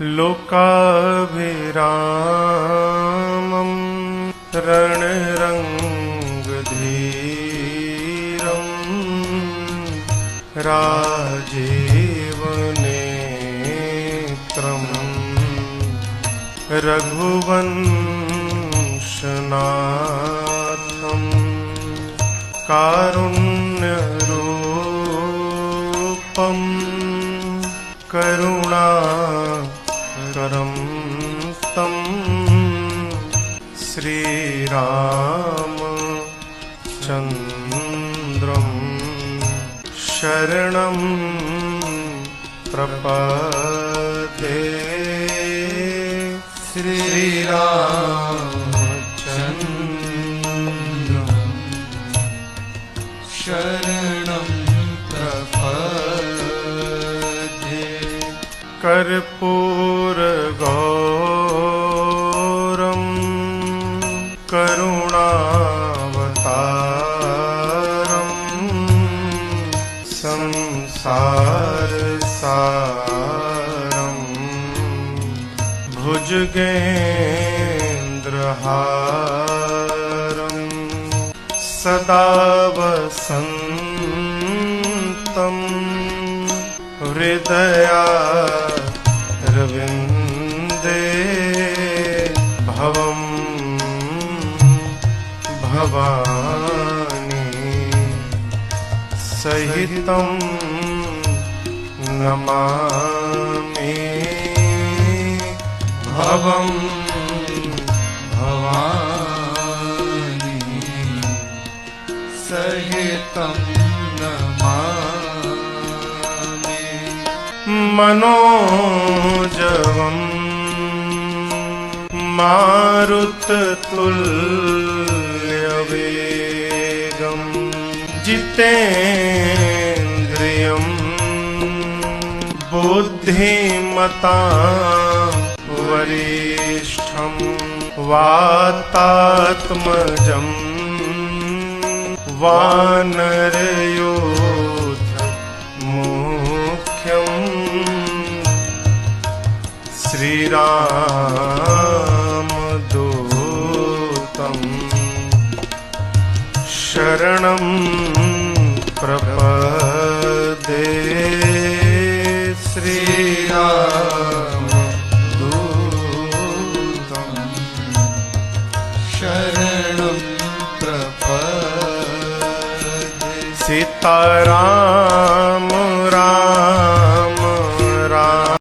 लोकाभिरामं रणरङ्गधीरं राजीवनेत्रं रघुवंशनाथं कारुण्यरूपं करुणाकरं तं श्रीरामचन्द्रं शरणं प्रपद्ये। श्रीरामचन्द्रं शरणं प्रपद्ये। कर्पूरगौरं करुणावतारं संसारसारं भुजगेन्द्रहारं सदा वसन्तं हृदयारविन्दे भवं भवानी सहितं नमामि। भवं भवानी सहितं नमामि। मनोजवं मारुततुल्यवेगं जितेन्द्रियं बुद्धिमतां वरिष्ठं वातात्मजं वानरयोधमुख्यं श्रीरामदूतं शरणं प्रपद्ये। श्रीरामदूतं शरणं प्रपद्ये। सीताराम